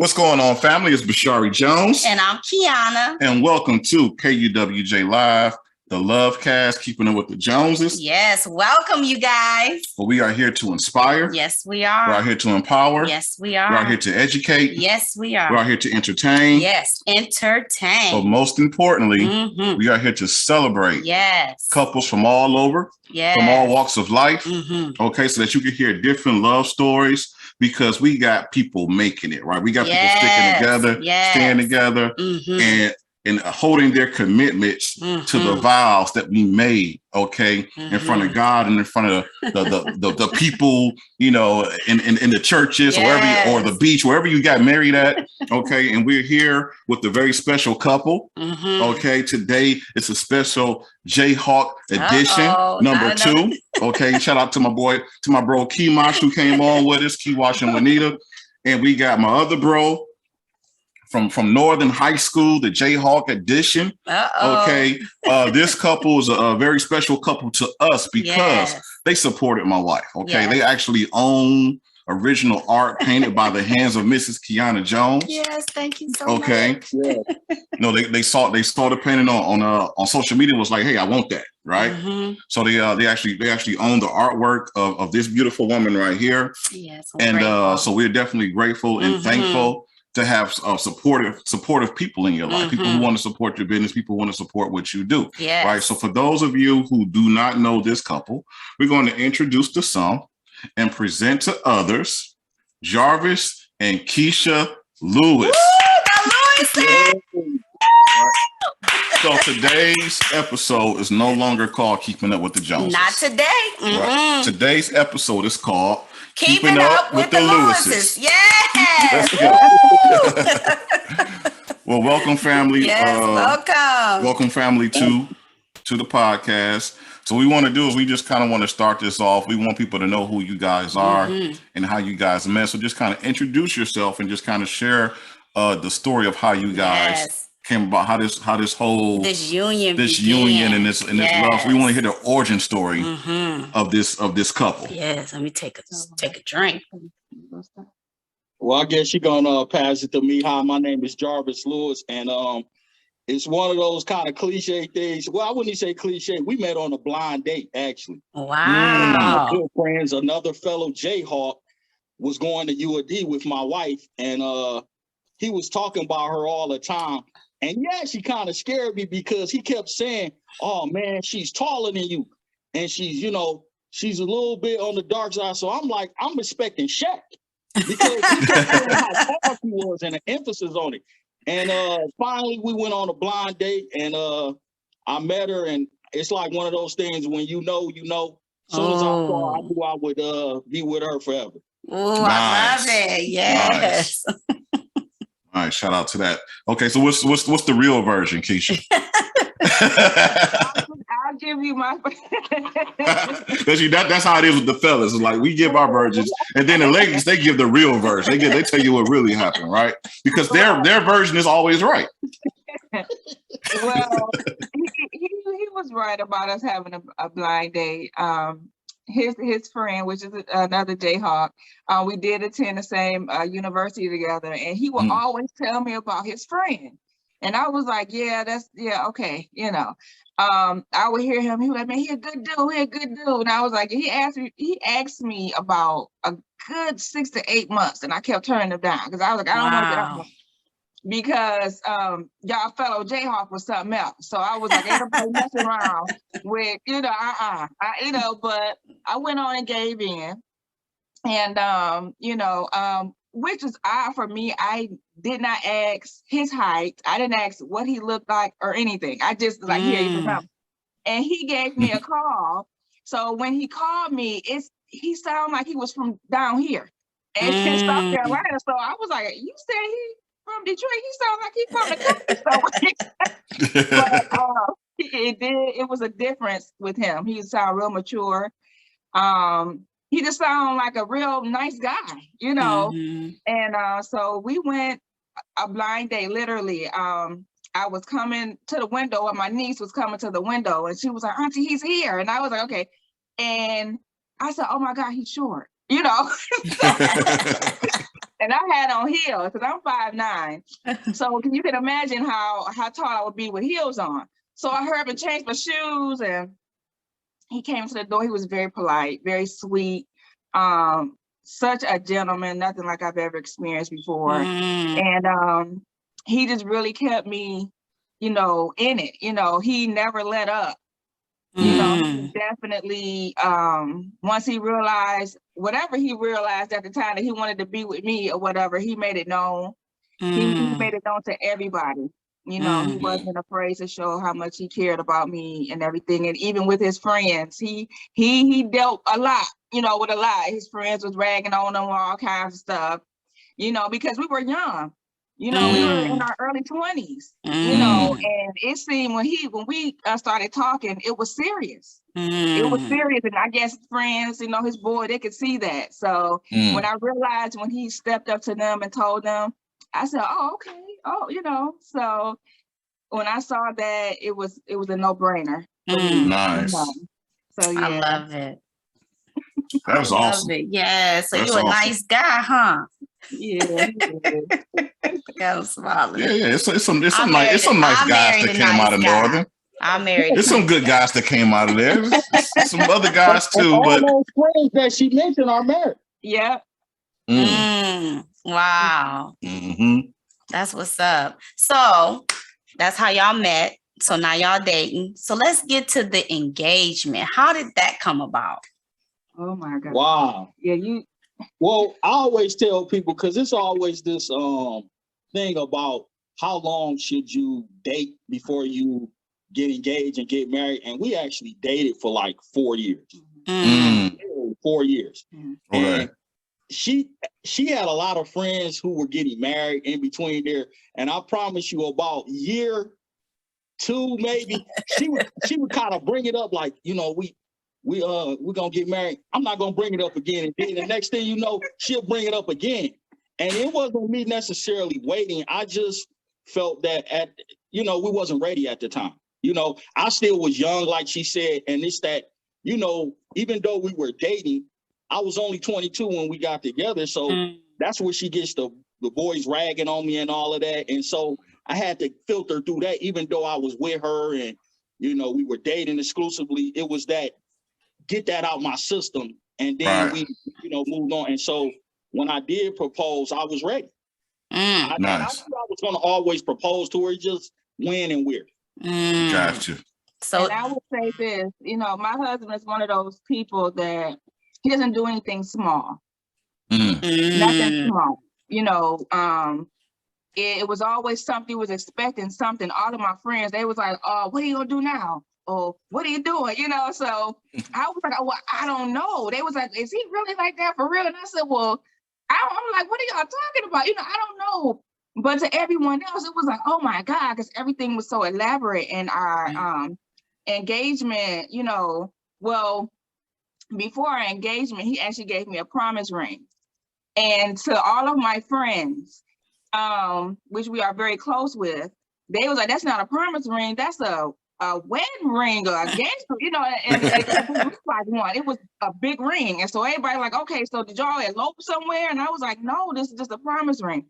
What's going on, family? It's Bashari Jones. And I'm Kiana. And welcome to KUWJ Live, the Love Cast, Keeping Up with the Joneses. Yes, welcome, you guys. Well, we are here to inspire. Yes, we are. We're out here to empower. Yes, we are. We're out here to educate. Yes, we are. We're out here to entertain. Yes, entertain. But most importantly, we are here to celebrate. Yes. Couples from all over. Yes. From all walks of life. Okay, so that you can hear different love stories. Because we got people making it, right? We got people sticking together, staying together, and holding their commitments to the vows that we made, okay, in front of God and in front of the people, you know, in the churches, wherever or the beach, wherever you got married at, okay. And we're here with a very special couple, okay. Today it's a special Jayhawk edition, number 2. Okay, shout out to my bro Keymosh who came on with us, Keywash and Juanita, and we got my other bro from Northern High School, the Jayhawk edition. Okay, this couple is a very special couple to us because they supported my wife. Okay, they actually own original art painted by the hands of Mrs. Kiana Jones. Yes, thank you so much. Okay, no, they saw the painting on social media. Was like, hey, I want that, right? So they actually own the artwork of this beautiful woman right here. Yes, and so we're definitely grateful and thankful to have supportive people in your life, people who want to support your business, people who want to support what you do, right? So for those of you who do not know this couple, we're going to introduce to some and present to others, Jarvis and Keisha Lewis. So today's episode is no longer called Keeping Up with the Joneses. Not today. Right. Today's episode is called Keeping Up with the Lewises. Yes. Well, welcome, family. Yes, welcome. Welcome, family, to the podcast. So what we want to do is we just kind of want to start this off. We want people to know who you guys are and how you guys met. So just kind of introduce yourself and just kind of share the story of how you guys came about, how this whole union and this love. So we want to hear the origin story of this couple. Yes, let me take a drink. Well, I guess you're gonna pass it to me. Hi, my name is Jarvis Lewis, and it's one of those kind of cliche things. Well, I wouldn't say cliche. We met on a blind date, actually. Wow. Good friends. Another fellow Jayhawk was going to UAD with my wife, and he was talking about her all the time. And yeah, she kind of scared me because he kept saying, "Oh man, she's taller than you, and she's a little bit on the dark side." So I'm like, I'm expecting Shaq because he kept saying how tall she was and the emphasis on it. And finally, we went on a blind date, and I met her, and it's like one of those things when you know. As soon as I saw her, I knew I would be with her forever. Oh, nice. I love it. Yes. Nice. All right, shout out to that. Okay, so what's the real version, Keisha? I'll give you my. That's how it is with the fellas. It's like we give our versions, and then the ladies they give the real version. They tell you what really happened, right? Because their version is always right. Well, he was right about us having a blind date. His friend, which is another Jayhawk, we did attend the same university together, and he would always tell me about his friend. And I was like, okay, I would hear him. He was like, man, he a good dude. And I was like, he asked me about a good 6 to 8 months, and I kept turning him down because I was like, I don't want to get out. Because y'all fellow Jayhawk was something else. So I was like, ain't nobody messing around with, but I went on and gave in. And, which is odd for me. I did not ask his height. I didn't ask what he looked like or anything. I just like, here you come. And he gave me a call. So when he called me, he sounded like he was from down here in South Carolina. So I was like, you said he from Detroit? He sounds like he's from the country. But it was a difference with him. He sounded real mature. He just sounded like a real nice guy, And so we went a blind date, literally. I was coming to the window, and my niece was coming to the window, and she was like, Auntie, he's here. And I was like, okay. And I said, oh my God, he's short, And I had on heels because I'm 5'9". So you can imagine how tall I would be with heels on. So I heard him change my shoes, and he came to the door. He was very polite, very sweet, such a gentleman, nothing like I've ever experienced before. And he just really kept me, in it. He never let up. He definitely, once he realized, whatever he realized at the time that he wanted to be with me or whatever, he made it known. He made it known to everybody. He wasn't afraid to show how much he cared about me and everything. And even with his friends, he dealt a lot, with a lot. His friends was ragging on him, all kinds of stuff, because we were young. We were in our early 20s, and it seemed when we started talking, it was serious. It was serious. And I guess friends, his boy, they could see that. So when I realized, when he stepped up to them and told them, I said, oh, okay. Oh, so when I saw that, it was a no-brainer. Nice. So yeah. I love it. That was awesome. Yeah. So you're a nice guy, huh? Yeah. I'm smiling. Yeah. It's some nice guys that came out of Northern. I married. There's some good guys that came out of there. Some other guys too, all but those friends that she mentioned are married. Yeah. Wow. That's what's up. So that's how y'all met. So now y'all dating. So let's get to the engagement. How did that come about? Oh my God. Wow. Yeah, Well, I always tell people, because it's always this thing about how long should you date before you get engaged and get married. And we actually dated for like 4 years. 4 years. Okay. And she had a lot of friends who were getting married in between there. And I promise you, about year 2, maybe, she would kind of bring it up like, we're gonna get married. I'm not gonna bring it up again. And then the next thing you know, she'll bring it up again. And it wasn't me necessarily waiting. I just felt that we wasn't ready at the time. I still was young, like she said, and it's that, even though we were dating, I was only 22 when we got together. So that's where she gets the boys ragging on me and all of that. And so I had to filter through that, even though I was with her and, we were dating exclusively. It was that, get that out my system. And then we, moved on. And so when I did propose, I was ready. I knew I was going to always propose to her, just when and where. Gotcha. So, and I would say this, my husband is one of those people that he doesn't do anything small. Nothing small. It was always something. He was expecting something. All of my friends, they was like, "Oh, what are you gonna do now? Oh, what are you doing?" So I was like, "Well, I don't know." They was like, "Is he really like that for real?" And I said, "Well, I'm like, what are y'all talking about? I don't know." But to everyone else, it was like, "Oh my God," because everything was so elaborate. And our engagement, well, before our engagement, he actually gave me a promise ring. And to all of my friends, which we are very close with, they was like, "That's not a promise ring. That's a wedding ring or a engagement," and it looked like one. It was a big ring. And so everybody like, "Okay, so did y'all elope somewhere?" And I was like, "No, this is just a promise ring."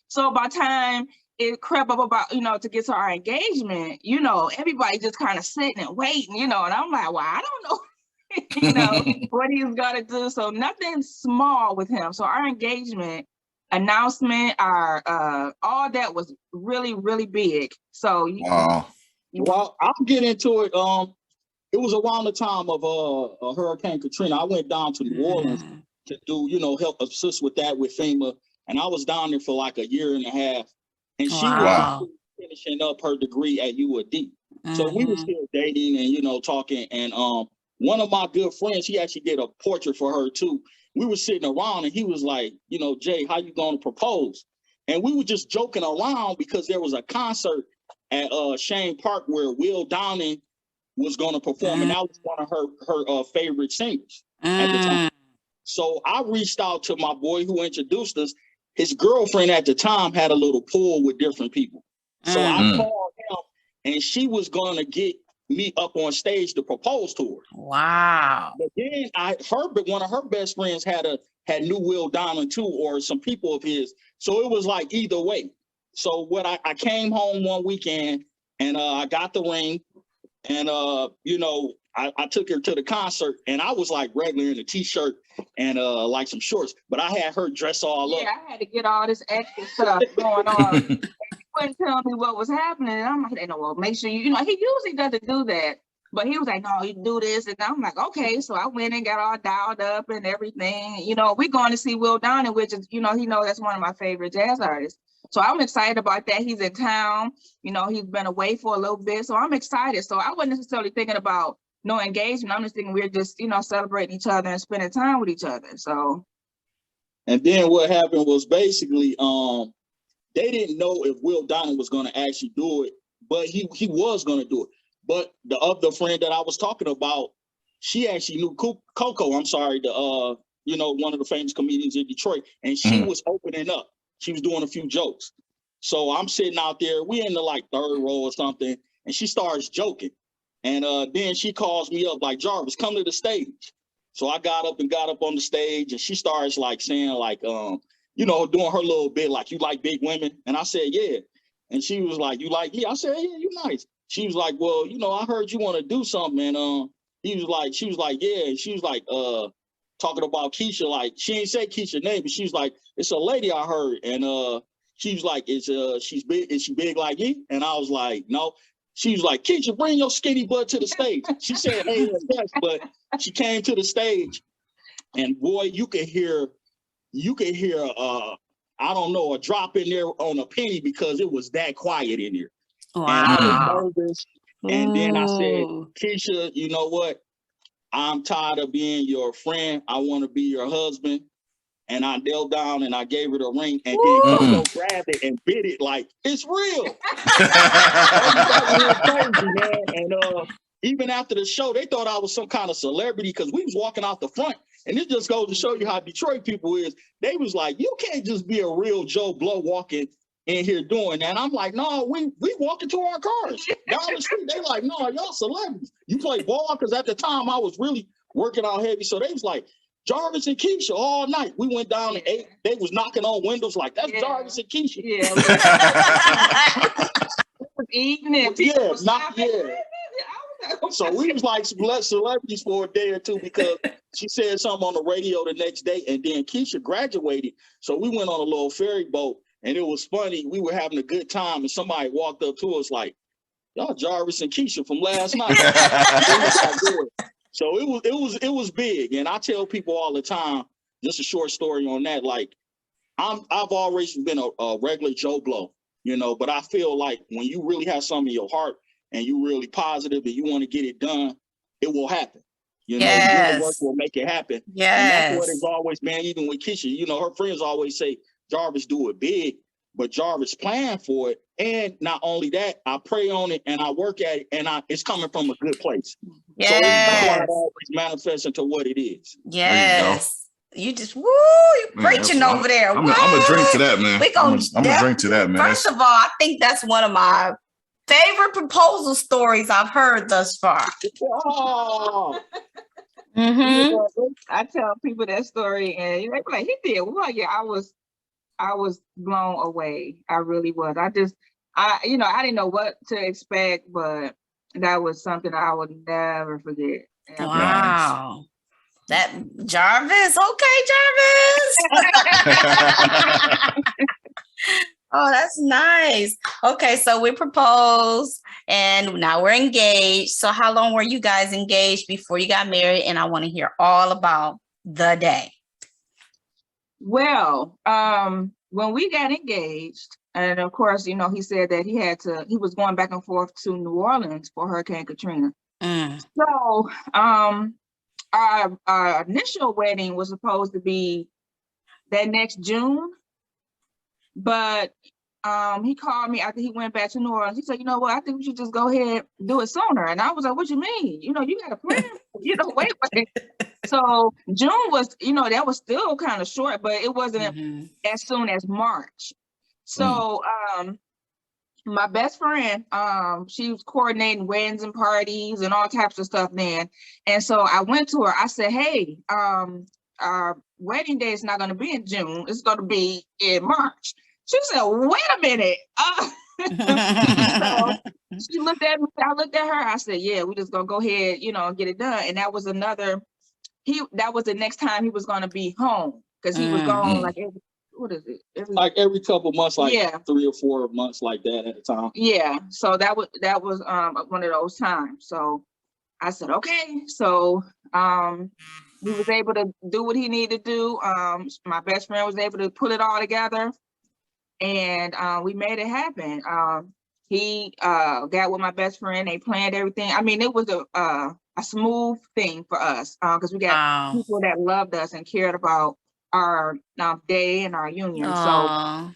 So by the time it crept up about, to get to our engagement, everybody just kind of sitting and waiting, and I'm like, "Well, I don't know." What he's got to do. So nothing small with him. So our engagement announcement, our all that was really, really big. So well, I'll get into it. It was around the time of Hurricane Katrina. I went down to New Orleans to do, help assist with that with FEMA. And I was down there for like a year and a half. And she was finishing up her degree at UAD. So we were still dating and, talking. And one of my good friends, he actually did a portrait for her too. We were sitting around and he was like, "Jay, how you going to propose?" And we were just joking around because there was a concert at Shane Park where Will Downing was going to perform. And that was one of her favorite singers at the time. So I reached out to my boy who introduced us. His girlfriend at the time had a little pool with different people. So I called him and she was going to get me up on stage to propose to her. Wow. But then one of her best friends had knew Will Donald too, or some people of his. So it was like either way. So I came home one weekend and I got the ring, and I took her to the concert, and I was like regular in a t-shirt and like some shorts, but I had her dress all up. Yeah, I had to get all this extra stuff going on. He wouldn't tell me what was happening, and I'm like, no, well, make sure he usually doesn't do that, but he was like, no, you do this, and I'm like, okay. So I went and got all dialed up and everything. We're going to see Will Donald, which is, he knows that's one of my favorite jazz artists. So I'm excited about that. He's in town. He's been away for a little bit, so I'm excited. So I wasn't necessarily thinking about no engagement. I'm just thinking we're just, celebrating each other and spending time with each other. So. And then what happened was basically, they didn't know if Will Donald was going to actually do it, but he was going to do it. But the other friend that I was talking about, she actually knew Coco. I'm sorry, one of the famous comedians in Detroit, and she was opening up. She was doing a few jokes. So I'm sitting out there. We're in the like third row or something, and she starts joking. And then she calls me up like, Jarvis, come to the stage. So I got up on the stage, and she starts like saying like, doing her little bit like, you like big women? And I said, yeah. And she was like, you like me? I said, yeah, you nice. She was like, well, I heard you want to do something. And she was like, yeah. And she was like, talking about Keisha, like she ain't say Keisha's name, but she was like, it's a lady I heard. And she was like, she's big, is she big like me? And I was like, no. She was like, Keisha, bring your skinny butt to the stage. She said, hey, yes, but she came to the stage, and boy, you could hear I don't know, a drop in there on a penny, because it was that quiet in there. Wow. And I was nervous. And then I said, Keisha, you know what? I'm tired of being your friend. I want to be your husband. And I knelt down and I gave her the ring, and then Coco grabbed it and bit it like, it's real. Everybody went crazy, man. And even after the show, they thought I was some kind of celebrity, because we was walking out the front. And it just goes to show you how Detroit people is. They was like, you can't just be a real Joe Blow walking in here doing that. And I'm like, no, we walking to our cars down the street. They like, no, y'all celebrities. You play ball? Because at the time I was really working out heavy. So they was like, Jarvis and Keisha all night. We went down and ate. They was knocking on windows like, that's Jarvis and Keisha. Yeah. Was eating it. So we was like celebrities for a day or two, because she said something on the radio the next day, and then Keisha graduated. So we went on a little ferry boat, and it was funny. We were having a good time, and somebody walked up to us like, y'all Jarvis and Keisha from last night. So it was big. And I tell people all the time, just a short story on that, like I've always been a regular Joe Blow, but I feel like when you really have something in your heart and you really positive and you want to get it done, it will happen. Yes. Your work will make it happen. Yes. And that's what it's always been, even with Keisha. Her friends always say, Jarvis do it big, but Jarvis plan for it. And not only that, I pray on it and I work at it, and it's coming from a good place. Yes. So that's why it always manifests into what it is. Yes. You just, you preaching over there. I'm gonna drink to that, man. I'm gonna drink to that, man. First of all, I think that's one of my favorite proposal stories I've heard thus far. Oh. I tell people that story, and they be like, he did. Well, yeah, I was blown away. I really was. I didn't know what to expect, but that was something I would never forget. Wow. Nice. That Jarvis. Okay, Jarvis. Oh, that's nice. Okay, so we proposed and now we're engaged. So how long were you guys engaged before you got married? And I want to hear all about the day. Well, when we got engaged, and of course, he said that he was going back and forth to New Orleans for Hurricane Katrina. So our initial wedding was supposed to be that next June. But he called me after he went back to New Orleans. He said, you know what, I think we should just go ahead and do it sooner. And I was like, what you mean? You got a plan? Wait. So June was, that was still kind of short, but it wasn't as soon as March. So my best friend, she was coordinating weddings and parties and all types of stuff then. And so I went to her, I said, hey, our wedding day is not going to be in June. It's going to be in March. She said, wait a minute. So she looked at me, I looked at her, I said, yeah, we just going to go ahead, you know, and get it done. And that was that was the next time he was going to be home, because he was gone like every couple months, like 3 or 4 months like that at a time. Yeah. So that was one of those times. So I said, okay. So he was able to do what he needed to do. My best friend was able to pull it all together, and we made it happen. He got with my best friend. They planned everything. I mean, it was a smooth thing for us, because we got people that loved us and cared about our day and our union. So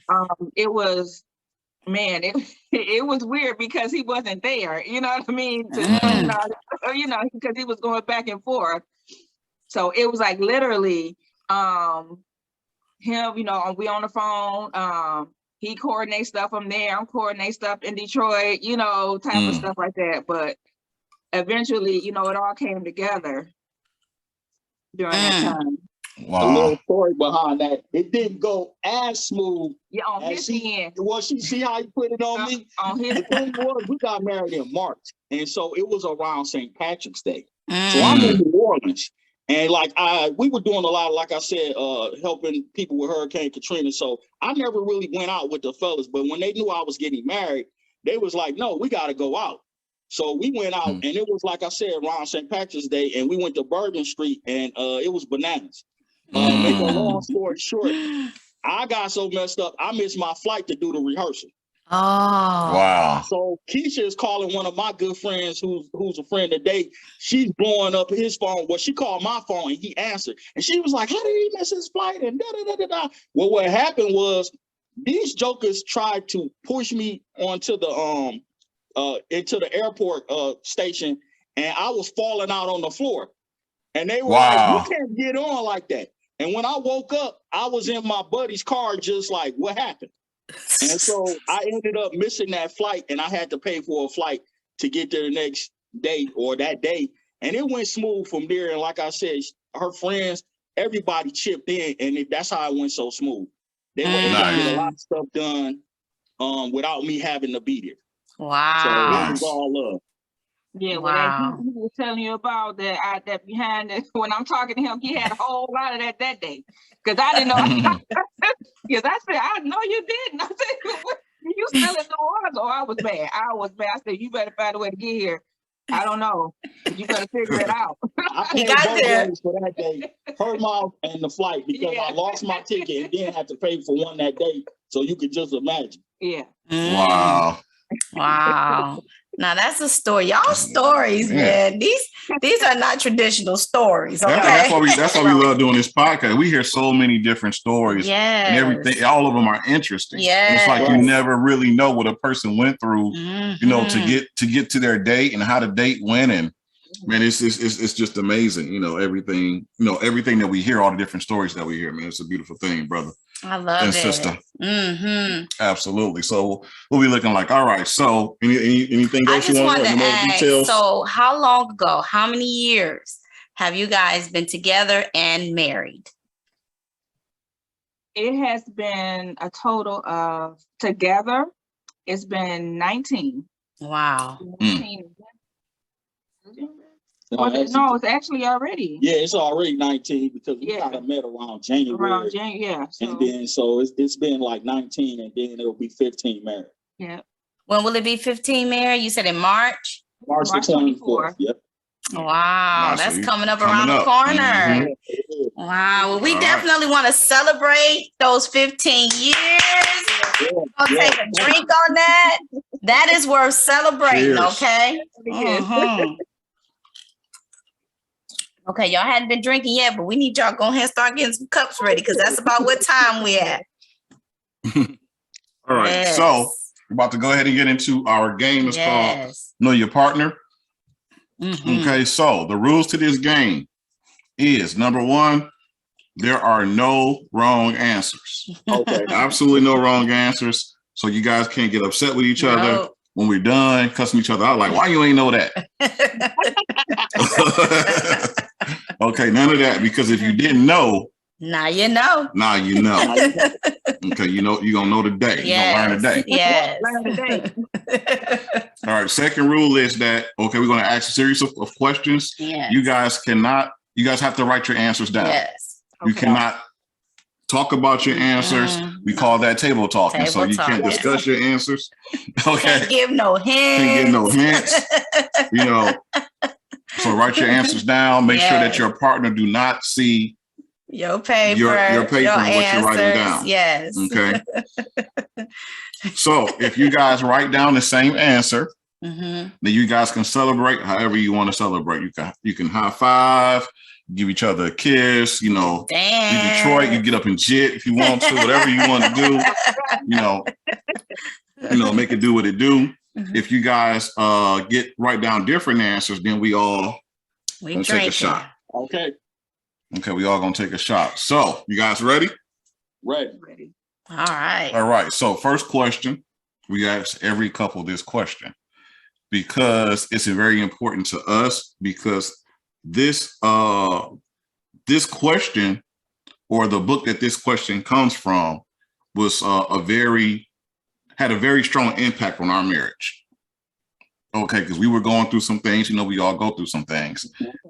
it was, man, it was weird because he wasn't there. You know what I mean? You know, because he was going back and forth. So it was like literally him, you know, we on the phone. He coordinates stuff from there. I'm coordinating stuff in Detroit, you know, type of stuff like that. But eventually, you know, it all came together during that time. Wow. A little story behind that. It didn't go as smooth. Yeah, on his end. Well, she see how you put it on me? On his The thing was, we got married in March. And so it was around St. Patrick's Day. So I'm in New Orleans. And like we were doing a lot of, like I said, helping people with Hurricane Katrina. So I never really went out with the fellas. But when they knew I was getting married, they was like, no, we got to go out. So we went out, and it was, like I said, around St. Patrick's Day. And we went to Bourbon Street, and it was bananas. Make a long story short, I got so messed up, I missed my flight to do the rehearsal. Oh, wow. So Keisha is calling one of my good friends who's a friend today. She's blowing up his phone. Well, she called my phone and he answered. And she was like, how did he miss his flight? And da-da-da-da-da. Well, what happened was these jokers tried to push me onto the into the airport station, and I was falling out on the floor. And they were like, you can't get on like that. And when I woke up, I was in my buddy's car just like, what happened? And so I ended up missing that flight, and I had to pay for a flight to get there the next day or that day. And it went smooth from there. And like I said, her friends, everybody chipped in, and that's how it went so smooth. They were able to get a lot of stuff done without me having to be there. Wow. So it was all love. Yeah, well, he was telling you about that behind it. When I'm talking to him, he had a whole lot of that day. Because I didn't know. Because I said, I know you didn't. I said, you still in New Orleans? Oh, I was bad. I said, you better find a way to get here. I don't know. You better figure it out. I paid both days for that day, her mouth and the flight, because I lost my ticket and then had to pay for one that day. So you could just imagine. Yeah. Wow. Wow. Now that's a story. Y'all stories, man. These are not traditional stories. Okay? That's why we love doing this podcast. We hear so many different stories. And everything, all of them are interesting. Yeah. It's like you never really know what a person went through, you know, to get to their date and how the date went. And man, it's just amazing, you know, everything that we hear, all the different stories that we hear, man. It's a beautiful thing, brother. I love and it. Sister. Absolutely. So we'll be looking like, all right. So anything else you want to know? Details? So how long ago, how many years have you guys been together and married? It has been a total of together. It's been 19. Wow. 19. No, it's actually already. Yeah, it's already 19 because we kind of met around January. So. And then so it's been like 19, and then it'll be 15 married. Yeah. When will it be 15 married? You said in March? March the 24th. Yep. Wow, that's coming up around the corner. Wow, well, we definitely want to celebrate those 15 years. We'll take a drink on that. That is worth celebrating, okay? Okay, y'all hadn't been drinking yet, but we need y'all to go ahead and start getting some cups ready, because that's about what time we at. All right, so we're about to go ahead and get into our game. It's called Know Your Partner. Okay, so the rules to this game is, number one, there are no wrong answers. Okay, absolutely no wrong answers. So you guys can't get upset with each other when we're done, cussing each other out like, why you ain't know that? Okay, none of that, because if you didn't know, now you know. now you know. Okay, you know, you're gonna know today. You're gonna learn today. Yes. Learn today. All right, second rule is that, okay, we're gonna ask a series of questions. Yes. You guys have to write your answers down. Yes. You cannot talk about your answers. We call that table talking. So you can't discuss your answers. Okay. Can't give no hints. Can't give no hints. You know. So write your answers down. Make sure that your partner do not see your paper, your paper and what you're writing down. Yes. Okay. So if you guys write down the same answer, then you guys can celebrate however you want to celebrate. You can high five, give each other a kiss, you know. In Detroit, you get up and jit if you want to, whatever you want to do, you know, make it do what it do. If you guys write down different answers, then we all gonna take a shot. Okay. Okay, we all gonna take a shot. So you guys ready? Ready. All right. All right. So first question, we ask every couple this question because it's very important to us, because this question, or the book that this question comes from, was had a very strong impact on our marriage. Okay, because we were going through some things, you know, we all go through some things.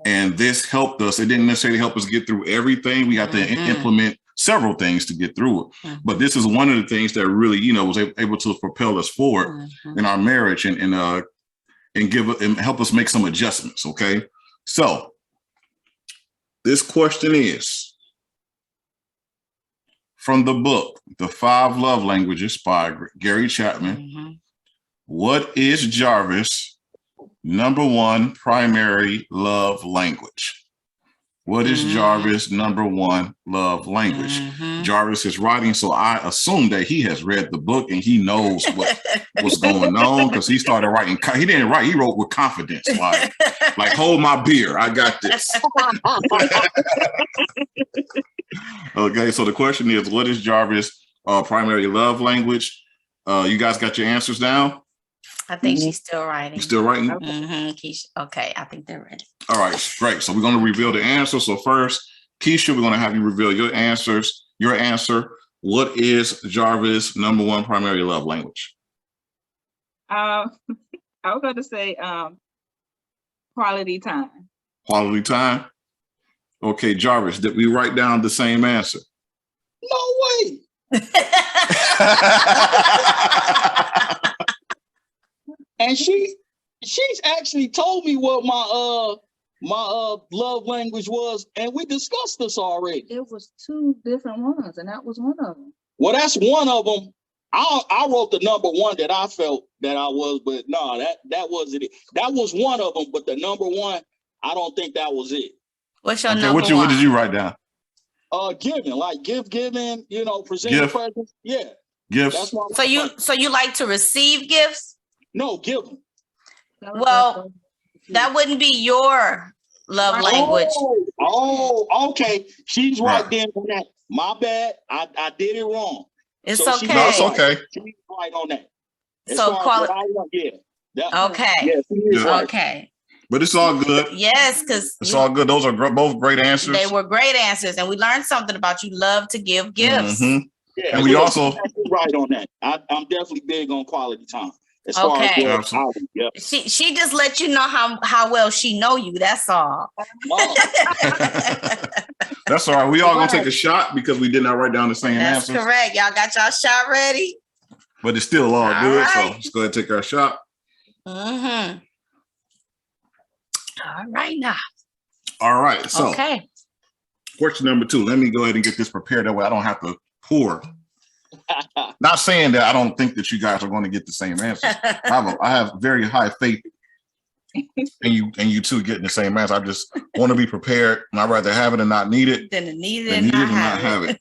And this helped us. It didn't necessarily help us get through everything. We had to implement several things to get through it. But this is one of the things that really, you know, was able to propel us forward in our marriage and help us make some adjustments. Okay. So this question is from the book, The 5 Love Languages by Gary Chapman. What is Jarvis' #1 primary love language? What is Jarvis' #1 love language? Jarvis is writing, so I assume that he has read the book and he knows what's going on, because he started writing. He didn't write, he wrote with confidence, like hold my beer, I got this. Okay, so the question is, what is Jarvis' primary love language? You guys got your answers down? I think she's still writing. You still writing? Keisha. Okay, I think they're ready. All right, great. So we're going to reveal the answer. So first, Keisha, we're going to have you reveal your answers. Your answer. What is Jarvis' #1 primary love language? I was going to say quality time. Quality time. Okay, Jarvis, did we write down the same answer? No way. And she's actually told me what my love language was, and we discussed this already. It was 2 different ones, and that was one of them. Well, that's one of them. I wrote the #1 that I felt that I was, but no, that wasn't it. That was one of them, but the #1, I don't think that was it. What's your okay, #1? What did you write down? Giving, like giving, you know, presenting presents. Yeah. Gifts. So you like to receive gifts? No, giving. Well, that wouldn't be your love language. Oh, okay. She's right there on that. My bad. I did it wrong. It's so okay. No, it's okay. She's right on that. So quality. Okay. Yeah, okay. But it's all good. Yes, because it's all good. Those are both great answers. They were great answers, and we learned something about you love to give gifts. Yeah, and we also right on that. I'm definitely big on quality time. Okay. She just let you know how well she know you. That's all. That's all right. We all gonna take a shot because we did not write down the same answers. That's correct. Y'all got y'all shot ready. But it's still all good. Right. So let's go ahead and take our shot. All right now. All right. So question #2. Let me go ahead and get this prepared. That way I don't have to pour. Not saying that I don't think that you guys are going to get the same answer. I have very high faith in you two getting the same answer. I just want to be prepared, and I'd rather have it and not need it than need it and not have it.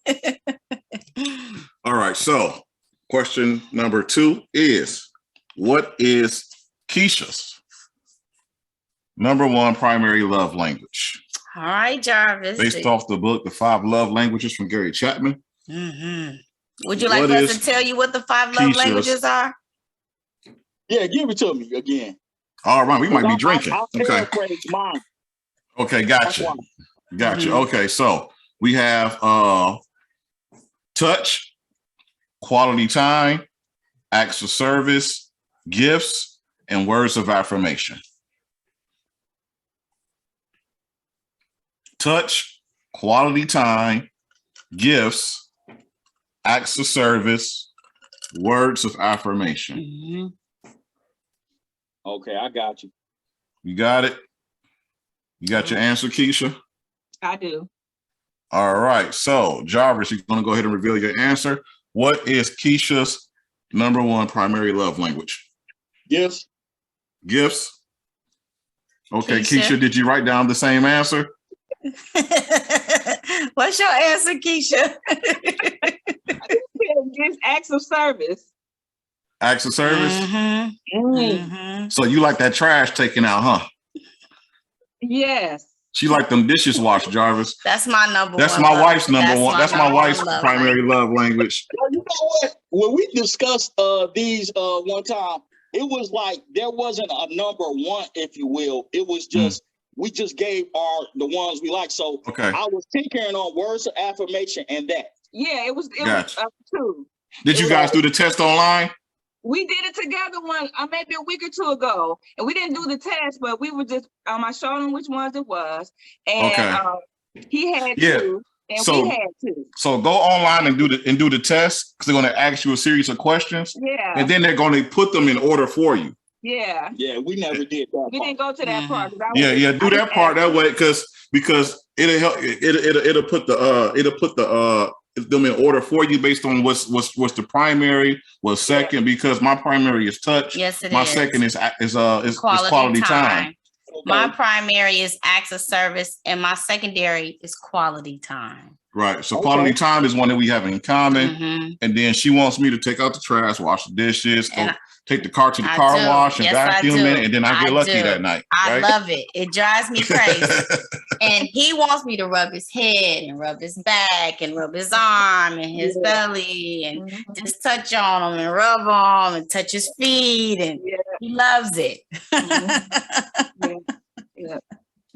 All right. So question #2 is, what is Keisha's #1 primary love language? All right, Jarvis. Based off the book, The 5 Love Languages from Gary Chapman. Would you like us to tell you what the 5 love languages are? Yeah, give it to me again. All right, we might be drinking. I'll paraphrase mine. Okay, gotcha. Okay, so we have touch, quality time, acts of service, gifts, and words of affirmation. Touch, quality time, gifts, acts of service, words of affirmation. Mm-hmm. Okay, I got you. You got it? You got your answer, Keisha? I do. All right. So, Jarvis, you're going to go ahead and reveal your answer. What is Keisha's #1 primary love language? Gifts. Gifts? Okay, Keisha, did you write down the same answer? What's your answer, Keisha? It's acts of service. Acts of service? Mm-hmm. Mm-hmm. So you like that trash taken out, huh? Yes. She like them dishes washed, Jarvis. That's my number one. That's my wife's number one. That's my wife's primary love language. Well, you know what? When we discussed these one time, it was like there wasn't a number one, if you will. It was just we just gave the ones we like. So I was tinkering on words of affirmation and that. Yeah, it was Gotcha. Up to. Did you guys do the test online? We did it together maybe a week or two ago, and we didn't do the test, but we were just I showed him which ones it was, and he had two, and we had two. So go online and do the test, because they're going to ask you a series of questions, and then they're going to put them in order for you. Yeah, we never did that. We didn't go to that part. Do that part that way, because it'll help. It'll put them in order for you based on what's the primary, what's second, because my primary is touch. Yes, it is. My second is quality time. My primary is acts of service, and my secondary is quality time. Right. So quality time is one that we have in common. And then she wants me to take out the trash, wash the dishes, take the car to the car wash and vacuum it, and then I get lucky that night. I love it. It drives me crazy. And he wants me to rub his head and rub his back and rub his arm and his belly and just touch on him and rub on him and touch his feet, and he loves it.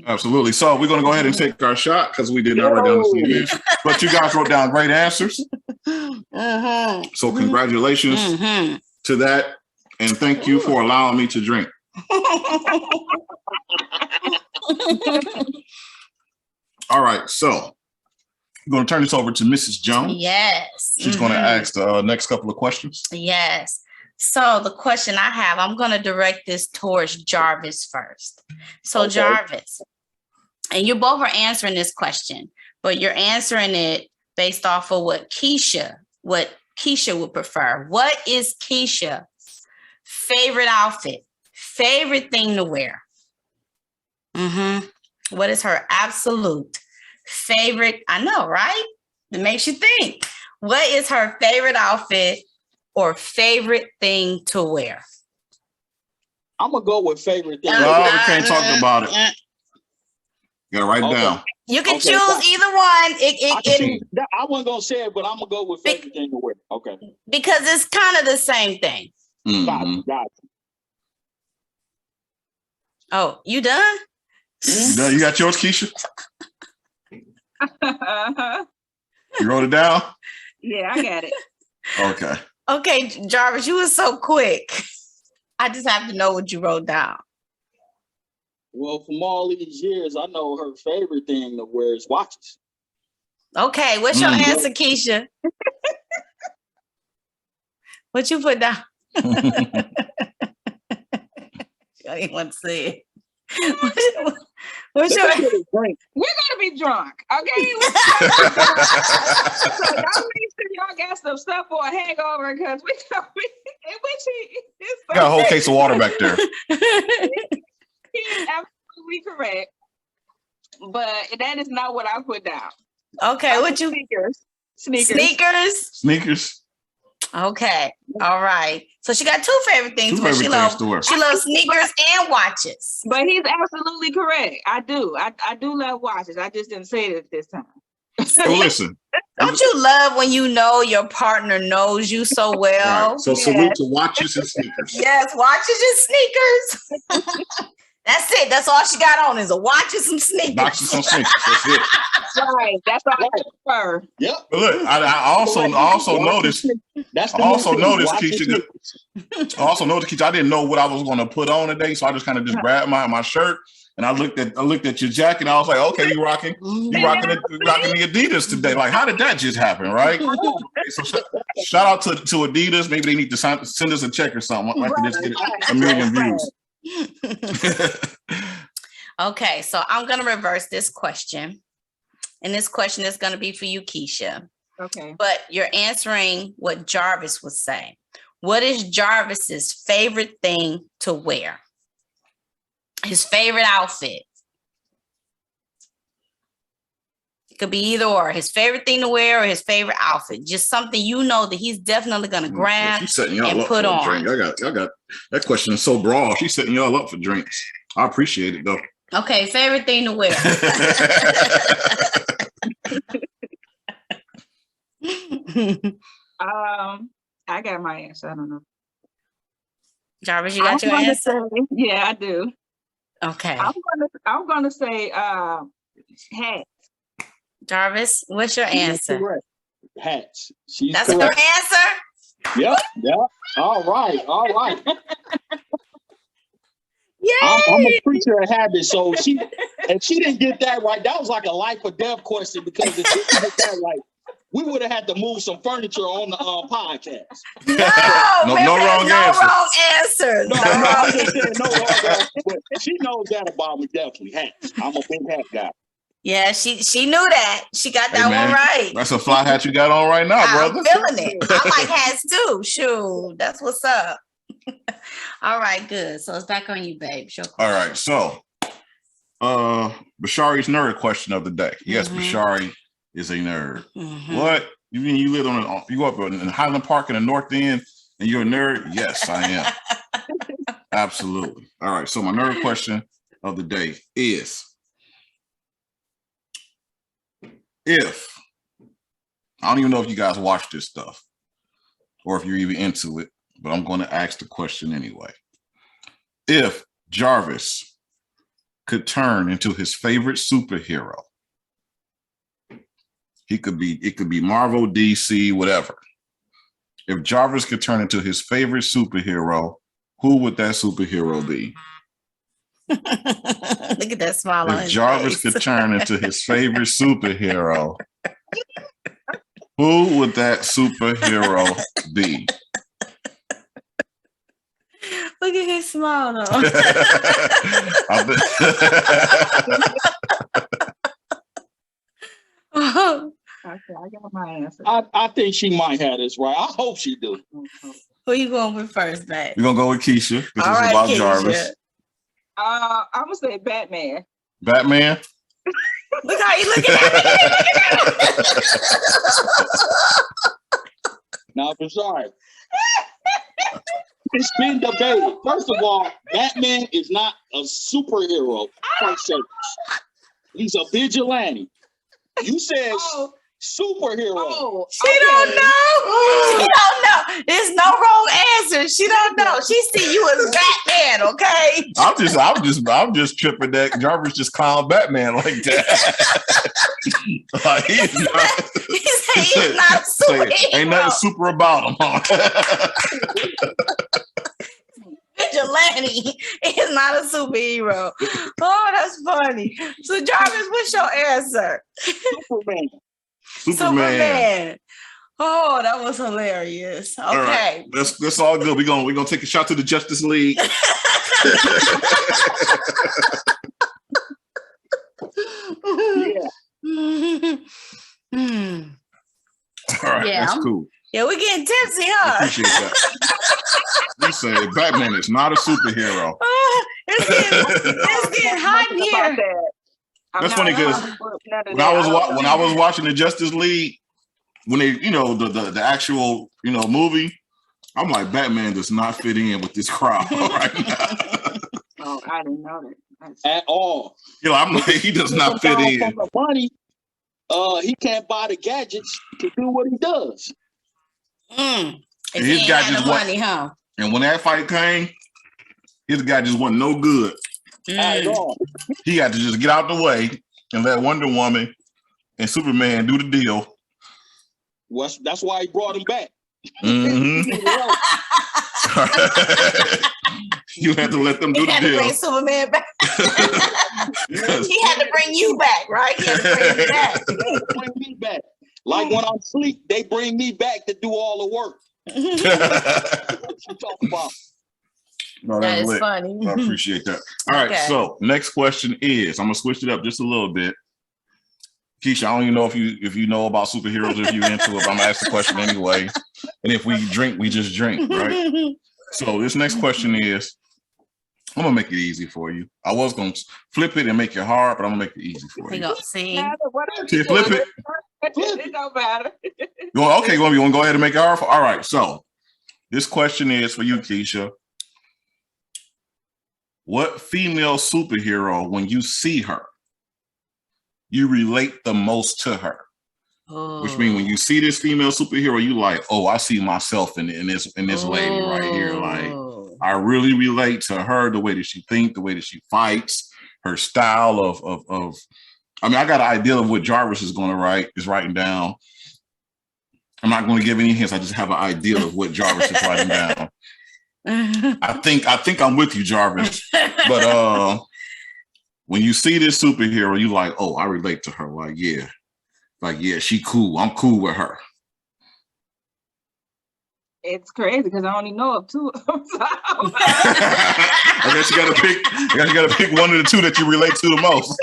Absolutely. So we're going to go ahead and take our shot, because we did not write down the answers. But you guys wrote down great answers. So congratulations to that. And thank you for allowing me to drink. All right. So I'm going to turn this over to Mrs. Jones. Yes. She's going to ask the next couple of questions. Yes. So the question I have, I'm going to direct this towards Jarvis first. So Jarvis, and you both are answering this question, but you're answering it based off of what Keisha would prefer. What is Keisha's favorite outfit, favorite thing to wear? What is her absolute favorite? I know, right? It makes you think. What is her favorite outfit or favorite thing to wear? I'm gonna go with favorite thing. No, we can't talk about it. You gotta write it down. You can choose either one. I wasn't gonna say it, but I'm gonna go with favorite thing to wear. Okay. Because it's kind of the same thing. Got you. Oh, you done? You done? You got yours, Keisha? You wrote it down? Yeah, I got it. Okay. Okay, Jarvis, you were so quick. I just have to know what you wrote down. Well, from all these years, I know her favorite thing to wear is watches. Okay, what's your answer, Keisha? What you put down? I didn't want to say it. What's your We're gonna be drunk, okay? So y'all make sure y'all got some stuff for a hangover, because we got a whole case of water back there. He's absolutely correct, but that is not what I put down. Okay, what you Sneakers. Okay, all right. So she got two favorite things. She loves sneakers and watches. But he's absolutely correct. I do. I do love watches. I just didn't say it this time. So listen. Don't you love when you know your partner knows you so well? Right. So salute to watches and sneakers. Yes, watches and sneakers. That's it. That's all she got on is a watch and some sneakers. Watches and some sneakers. That's it. Right. That's all I prefer. Yep. But look, I also noticed. That's I also noticed, Keisha. Keisha, I didn't know what I was going to put on today, so I just kind of grabbed my shirt and I looked at your jacket. And I was like, okay, you rocking the Adidas today. Like, how did that just happen, right? So shout out to Adidas. Maybe they need to send us a check or something. I can just get 1 million views. Okay, so I'm going to reverse this question. And this question is going to be for you, Keisha. Okay. But you're answering what Jarvis would say. What is Jarvis's favorite thing to wear? His favorite outfit. It could be either or. His favorite thing to wear or his favorite outfit. Just something you know that he's definitely going to grab and put on. Y'all got that question is so broad. She's setting y'all up for drinks. I appreciate it though. Okay, favorite thing to wear. I got my answer. I don't know. Jarvis, you got your answer? Yeah, I do. Okay. I'm gonna say hats. Jarvis, what's your answer? Hats. That's your answer? Yep. All right. Yay! I'm a creature of habit, so if she didn't get that right, that was like a life or death question, because if she didn't get that right, we would have had to move some furniture on the podcast. No wrong answer. No wrong answer. But she knows that about me, definitely. Hats. I'm a big hat guy. Yeah, she knew that. She got that one right. That's a fly hat you got on right now, brother. I'm feeling it. I like hats too. Shoot, that's what's up. All right, good. So it's back on you, babe. All right, so Bashari's nerd question of the day. Yes, Bashari is a nerd. What? You mean you live you go up in Highland Park in the North End and you're a nerd? Yes, I am. Absolutely. All right, so my nerd question of the day is, if I don't even know if you guys watch this stuff or if you're even into it, but I'm going to ask the question anyway. If Jarvis could turn into his favorite superhero, it could be Marvel, DC, whatever. If Jarvis could turn into his favorite superhero, who would that superhero be? Look at that smile on his face. If Jarvis could turn into his favorite superhero, who would that superhero be? Look at his smile though. Okay, I got my answer. I think she might have this right. I hope she do. Who you going with first, babe? We're gonna go with Keisha. This All is right, about Keisha. Jarvis. I'm gonna say Batman. Batman? Look how you looking at me. Now, I'm sorry. It's been debated. First of all, Batman is not a superhero per se. He's a vigilante. You said superhero. She don't know. She don't know. There's no wrong answer. She don't know. She see you as Batman, okay? I'm just tripping that Jarvis just clowned Batman like that. Like, he's not a superhero. Ain't nothing super about him. Vigilante is not a superhero. Oh, that's funny. So Jarvis, what's your answer? Superman. Oh, that was hilarious. Okay. All right. That's all good. We're gonna take a shot to the Justice League. All right, that's cool. Yeah, we're getting tipsy, huh? I appreciate that. You say Batman is not a superhero. It's getting hot in here. That's funny because when I was watching the Justice League, when they, the actual, movie, I'm like, Batman does not fit in with this crowd right now. Oh, I didn't know that. At all. I'm like, he does not fit in. Money. he can't buy the gadgets to do what he does. If his guy just money, huh? And when that fight came, his guy just wasn't no good. At all. He had to just get out the way and let Wonder Woman and Superman do the deal. Well, that's why he brought him back. You had to let them do the deal. Bring Superman back. He had to bring you back, right? He had to bring you back. Bring me back. Like when I'm asleep, they bring me back to do all the work. What you talking about? No, that is funny. I appreciate that. All right, so next question is, I'm gonna switch it up just a little bit. Keisha, I don't even know if you know about superheroes, if you're into it, but I'm gonna ask the question anyway. And if we drink, we just drink, right? So this next question is, I'm gonna make it easy for you. I was gonna flip it and make it hard, but I'm gonna make it easy for you. See, flip it. It don't matter. Okay, you want to go ahead and make it hard? All right. So this question is for you, Keisha. What female superhero, when you see her, you relate the most to her? Which means when you see this female superhero, you like, oh, I see myself in this lady right here. Like, I really relate to her, the way that she thinks, the way that she fights, her style of I mean, I got an idea of what Jarvis is writing down. I'm not going to give any hints. I just have an idea of what Jarvis is writing down. I think I'm with you, Jarvis. But when you see this superhero, you like, oh, I relate to her. Like, yeah, she cool. I'm cool with her. It's crazy because I only know of two. I guess you gotta pick one of the two that you relate to the most.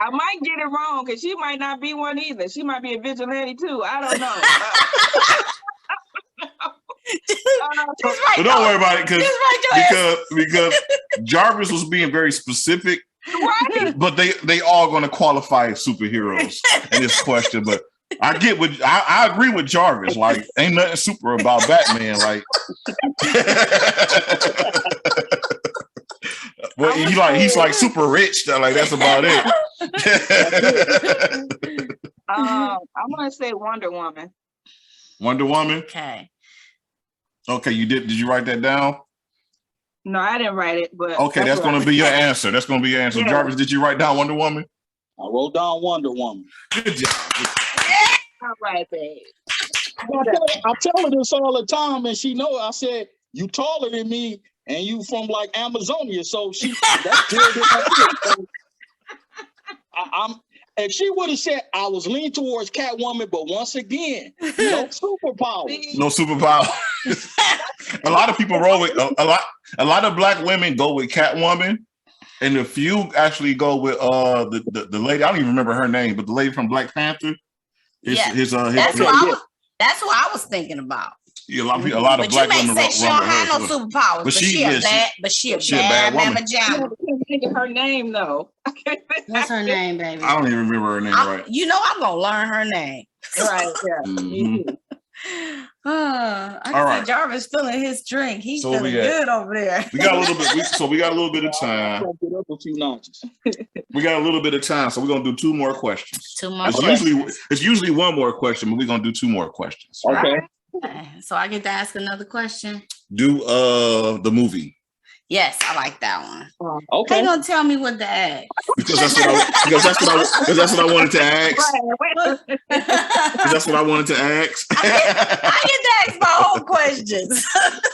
I might get it wrong because she might not be one either. She might be a vigilante too. I don't know. But don't worry about it because Jarvis was being very specific. Right. But they all going to qualify as superheroes in this question. But I agree with Jarvis. Like, ain't nothing super about Batman. Like, well, he's like super rich. Like, that's about it. I'm gonna say Wonder Woman. Wonder Woman. Okay, you did you write that down? No, I didn't write it, but okay, that's gonna be your answer. That's gonna be your answer. Yeah. Jarvis, did you write down Wonder Woman? I wrote down Wonder Woman. Good job. All right, babe. I tell her this all the time, and she know. I said, you taller than me, and you from like Amazonia, so that's good. If she would have said I was leaning towards Catwoman, but once again, no superpowers. No superpower. A lot of people roll with a lot of black women go with Catwoman, and a few actually go with the lady. I don't even remember her name, but the lady from Black Panther. That's what I was thinking about. Yeah, a lot of black women. You may say she don't have no superpowers, but she a bad woman. I can't think of her name though. What's her name, baby? I don't even remember her name. Right? You know, I'm gonna learn her name. Right. Yeah. Mm-hmm. All right, Jarvis feeling his drink. He's feeling good over there. We got a little bit. We got a little bit of time. We got a little bit of time, so we're gonna do two more questions. It's usually one more question, but we're gonna do two more questions. Okay. So I get to ask another question. Do the movie. Yes, I like that one. Okay. They gonna tell me what to ask. Because that's what I wanted to ask. Because that's what I wanted to ask. I get to ask my whole questions.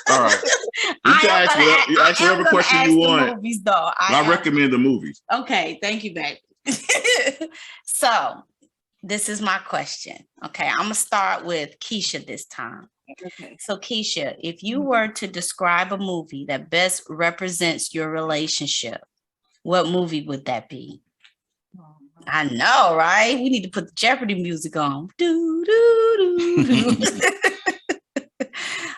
All right. You can ask whatever question you want. Movies, though. I recommend the movies. Okay, thank you, baby. So this is my question. Okay, I'm gonna start with Keisha this time. Okay. So Keisha, if you were to describe a movie that best represents your relationship, what movie would that be? I know, right? We need to put the Jeopardy music on. Do, do, do, do.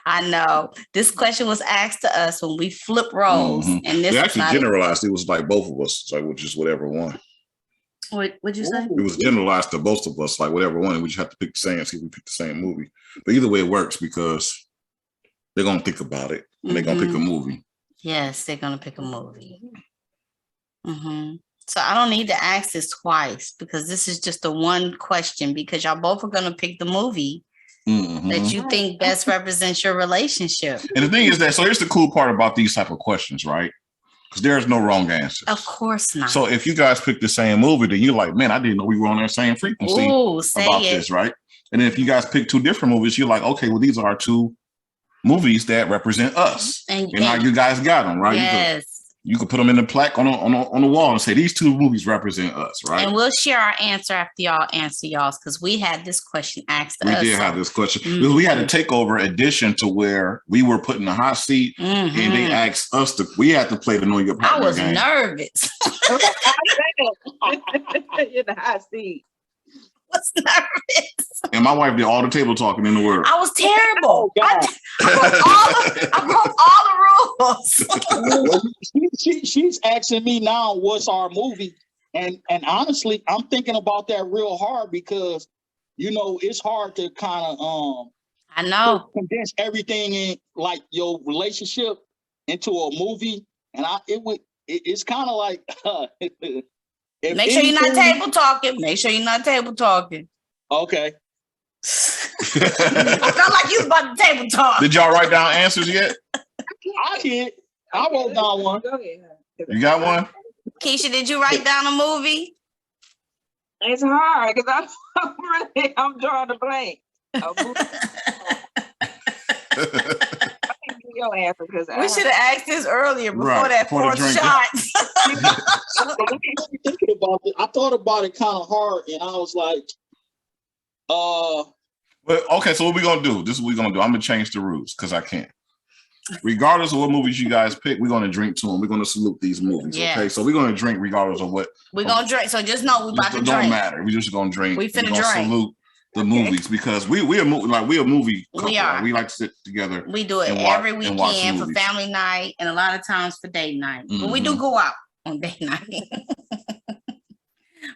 I know. This question was asked to us when we flip roles. Mm-hmm. And this we actually generalized. It was like both of us, like just whatever one. What'd you say? It was generalized to both of us, like whatever one. We just have to pick the same, see if we pick the same movie. But either way, it works because they're going to think about it and they're going to pick a movie. Yes, they're going to pick a movie. Mm-hmm. So I don't need to ask this twice because this is just a one question because y'all both are going to pick the movie that you think best represents your relationship. And the thing is that, so here's the cool part about these type of questions, right? Because there's no wrong answer. Of course not. So if you guys pick the same movie, then you're like, man, I didn't know we were on that same frequency about this, right? And then if you guys pick two different movies, you're like, okay, well, these are our two movies that represent us. And now you guys got them, right? Yes. You could put them in the plaque on the wall and say, these two movies represent us, right? And we'll share our answer after y'all answer y'all's because we had this question asked us. We did have this question. Because we had a takeover edition to where we were put in the hot seat and they asked us we had to play the Know Your Partner game. I was nervous. In the hot seat. I was nervous. And my wife did all the table talking in the world. I was terrible. I broke all the rules. She's asking me now, what's our movie? And honestly, I'm thinking about that real hard because, you know, it's hard to kind of I know condense everything in like your relationship into a movie. And it's kind of like make sure you're not table talking. Make sure you're not table talking. Okay. I felt like you was about to table talk. Did y'all write down answers yet? I did. I wrote down one. Go ahead. You got one? Keisha, did you write down a movie? It's hard because I'm drawing a blank. Your answer because we should have asked this earlier before that fourth shot. Thinking about it, I thought about it kind of hard, and I was like, But okay, so what we gonna do? This is what we're gonna do. I'm gonna change the rules because I can't. Regardless of what movies you guys pick, we're gonna drink to them. We're gonna salute these movies. Yeah. Okay, so we're gonna drink regardless of what. We're gonna drink. So just know we about to drink. It don't matter. We just gonna drink. We finna drink. Salute the movies because we're a movie couple. We are. Right? We like to sit together. We do it every weekend for family night and a lot of times for date night. But we do go out on date night.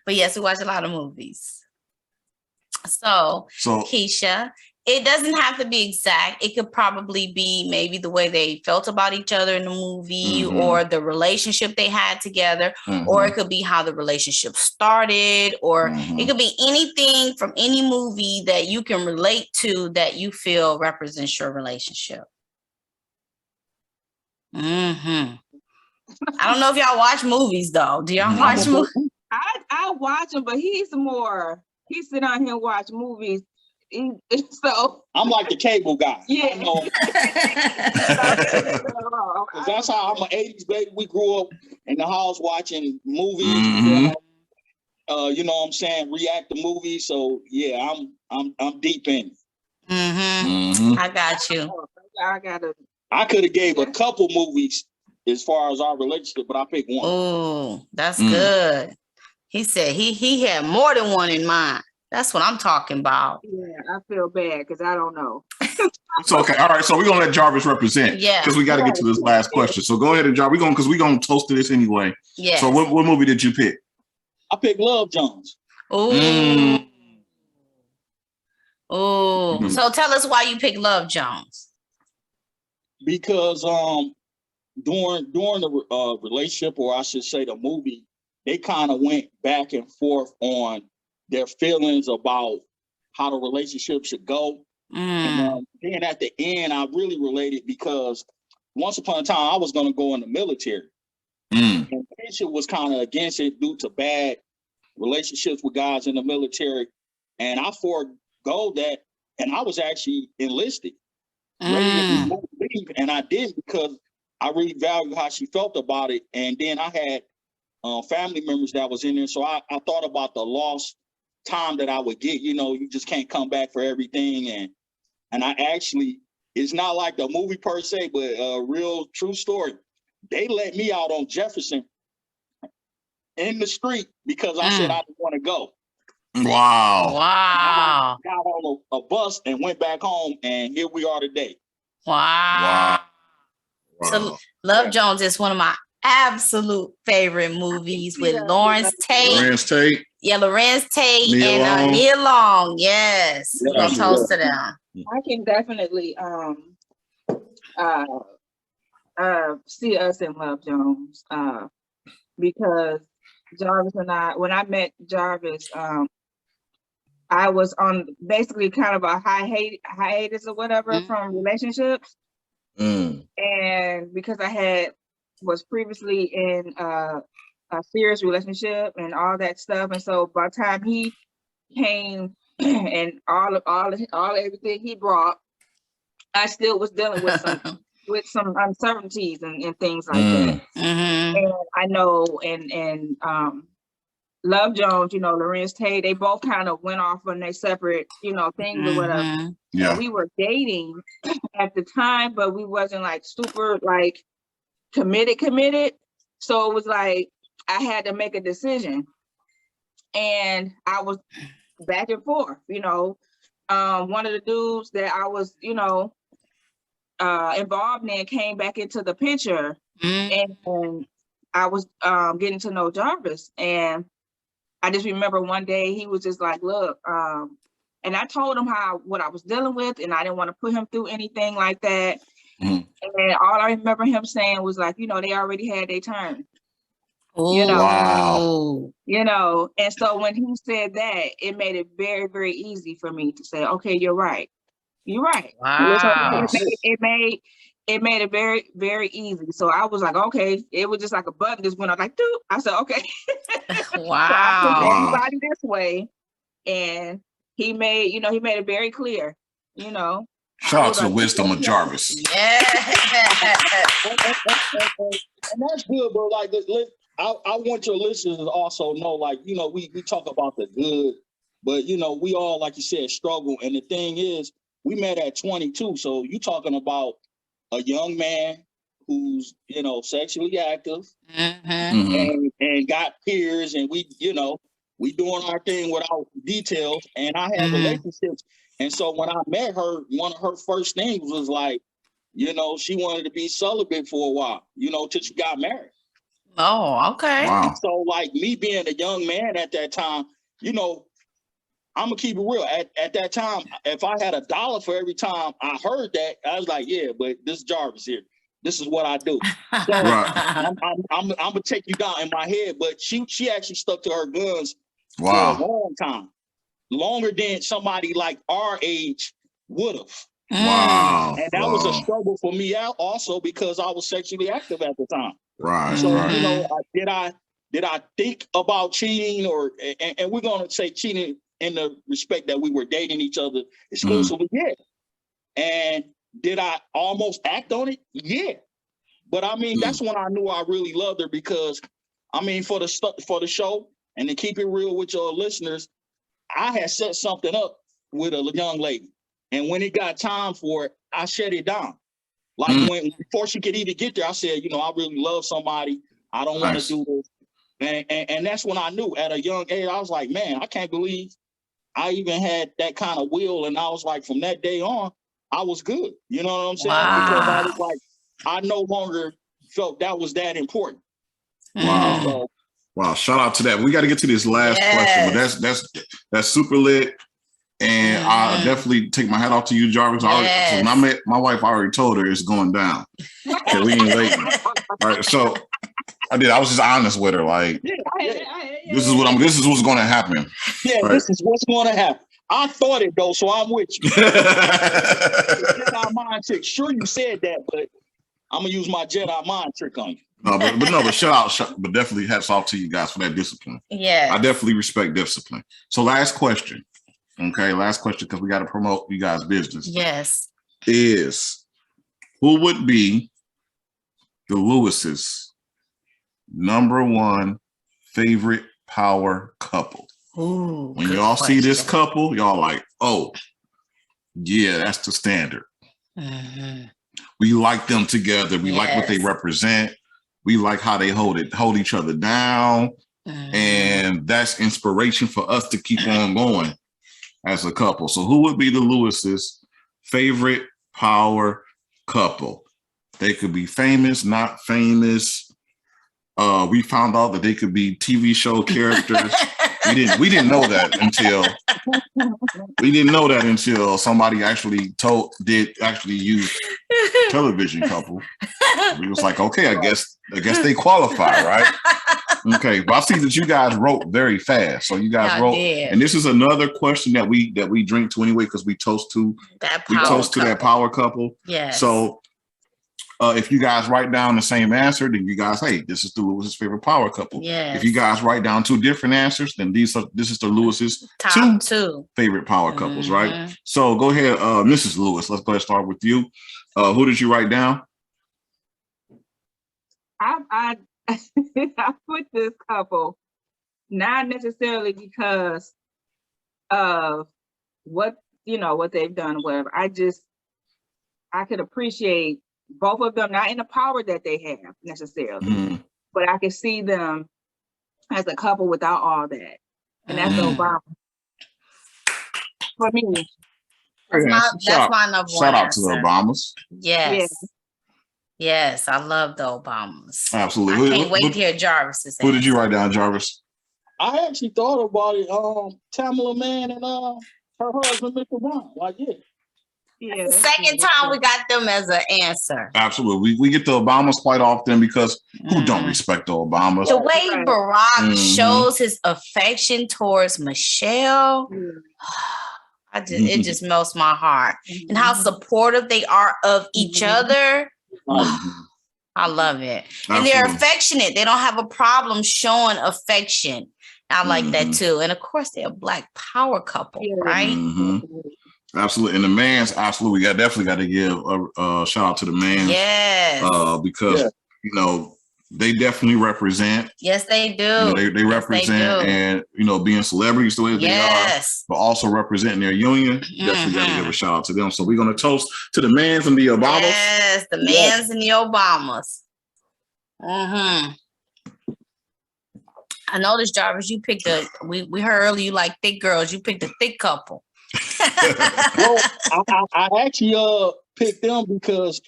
But yes, we watch a lot of movies. So Keisha, it doesn't have to be exact. It could probably be maybe the way they felt about each other in the movie or the relationship they had together, or it could be how the relationship started, or it could be anything from any movie that you can relate to that you feel represents your relationship. I don't know if y'all watch movies though. Do y'all watch movies? I watch them, but he sit out here and watch movies. So I'm like the cable guy. Yeah. That's how I'm an 80s baby. We grew up in the house watching movies. You know what I'm saying? React to movies. So yeah, I'm deep in it. I got you. I could have gave a couple movies as far as our relationship, but I picked one. Oh, that's good. He said he had more than one in mind. That's what I'm talking about. Yeah, I feel bad because I don't know. It's okay. All right, so we're gonna let Jarvis represent. Yeah, because we got to get to this last question. So go ahead and Jarvis. We're gonna toast to this anyway. Yeah. So what movie did you pick? I picked Love Jones. Oh. Oh. So tell us why you picked Love Jones. Because during the relationship, or I should say the movie, they kind of went back and forth on their feelings about how the relationship should go. And then at the end, I really related because once upon a time, I was going to go in the military. And Keisha was kind of against it due to bad relationships with guys in the military. And I forego that. And I was actually enlisted. Ready to leave, and I didn't because I really value how she felt about it. And then I had family members that was in there. So I thought about the lost time that I would get. You know, you just can't come back for everything. And I actually, it's not like the movie per se, but a real true story. They let me out on Jefferson in the street because I said I didn't want to go. Wow. Wow. I got on a bus and went back home, and here we are today. Wow. So Love Jones is one of my absolute favorite movies with Lawrence Tate. Yeah, Lorenz Tate and Nia Long. Yes. We're gonna toast to them. I can definitely see us in Love Jones because Jarvis and when I met Jarvis, I was on basically kind of a hiatus or whatever from relationships. And because I was previously in a serious relationship and all that stuff. And so by the time he came and all everything he brought, I still was dealing with some uncertainties and things like that. And I know, and Love Jones, Lorenz Tate, they both kind of went off on their separate, things or whatever. Yeah. And we were dating at the time, but we wasn't like super like committed. So it was like I had to make a decision, and I was back and forth. One of the dudes that I was, involved in came back into the picture, and I was getting to know Jarvis, and I just remember one day he was just like, look, and I told him what I was dealing with, and I didn't want to put him through anything like that. And all I remember him saying was like, they already had their turn. Wow. And so when he said that, it made it very, very easy for me to say, okay, you're right. You're right. Wow. It made it very, very easy. So I was like, okay, it was just like a button just went on like, doop. I said, okay. Wow. So I put everybody this way. And he made it very clear, Shout out to the wisdom of Jarvis. Yeah. And that's good, bro. Like, I want your listeners to also know, like, we talk about the good, but, we all, like you said, struggle. And the thing is, we met at 22. So you talking about a young man who's, sexually active and got peers, and we doing our thing without details. And I had relationships. And so when I met her, one of her first things was like, she wanted to be celibate for a while, till she got married. Oh, okay. Wow. So like me being a young man at that time, I'm gonna keep it real. At that time, if I had $1 for every time I heard that, I was like, yeah, but this is Jarvis here. This is what I do. So I'm gonna take you down in my head. But she actually stuck to her guns for a long time, longer than somebody like our age would have. Wow. And that was a struggle for me also because I was sexually active at the time. Right. So did I think about cheating and we're gonna say cheating in the respect that we were dating each other exclusively? Yeah. And did I almost act on it? Yeah. But I mean, that's when I knew I really loved her because, I mean, for the show and to keep it real with your listeners, I had set something up with a young lady. And when it got time for it, I shut it down. Like before she could even get there, I said, I really love somebody. I don't want to do this. And that's when I knew at a young age, I was like, man, I can't believe I even had that kind of will. And I was like, from that day on, I was good. You know what I'm saying? Wow. Because I was like, I no longer felt that was that important. Wow. Wow. Shout out to that. We got to get to this last question, but that's super lit. And I definitely take my hat off to you, Jarvis. So when I met my wife, I already told her it's going down. Okay, we ain't waiting. Right. So I was just honest with her. Like, this is what's going to happen. Yeah, right? This is what's going to happen. I thought it though, so I'm with you. Jedi mind trick. Sure, you said that, but I'm gonna use my Jedi mind trick on you. But shout out, but definitely hats off to you guys for that discipline. Yeah, I definitely respect discipline. So last question. Okay, last question, because we got to promote you guys' business. Yes. Is who would be the Lewis's #1 favorite power couple? Ooh, when y'all see this couple, y'all like, oh, yeah, that's the standard. We like them together. We like what they represent. We like how they hold each other down. And that's inspiration for us to keep on going as a couple. So who would be the Lewis's favorite power couple? They could be famous, not famous. We found out that they could be TV show characters. We didn't know that until somebody actually use television couple. We was like, okay, I guess they qualify, right? Okay, but I see that you guys wrote very fast. So you guys wrote, and this is another question that we drink to anyway, because we toast to that power couple. Yes. So if you guys write down the same answer, then you guys, hey, this is the Lewis's favorite power couple. Yes. If you guys write down two different answers, then this is the Lewis's top two favorite power couples, right? So go ahead, Mrs. Lewis. Let's go ahead and start with you. Who did you write down? I put this couple not necessarily because of what they've done or whatever. I could appreciate both of them, not in the power that they have necessarily, but I could see them as a couple without all that. And that's Obama. For me. That's my number one. Shout out to the Obamas. Yes. Yes, I love the Obamas. Absolutely. I can't wait to hear Jarvis's answer. Who did you write down, Jarvis? I actually thought about it. Tamala Mann and her husband, Mr. Brown. Like, yeah. The second time we got them as an answer. Absolutely. We get the Obamas quite often because who don't respect the Obamas? The way Barack shows his affection towards Michelle, it just melts my heart. And how supportive they are of each other. I love it. Absolutely. And they're affectionate. They don't have a problem showing affection. I like that too. And of course, they're a Black power couple, right? Absolutely. And the man's absolutely, definitely got to give a shout out to the man. Yes. Because, they definitely represent. Yes, they do. They represent and, being celebrities the way they are, but also representing their union. Definitely got to give a shout out to them. So we're going to toast to the mans and the Obamas. Yes, the mans and the Obamas. I noticed, Jarvis, you picked we heard earlier you like thick girls. You picked a thick couple. Well, I actually picked them because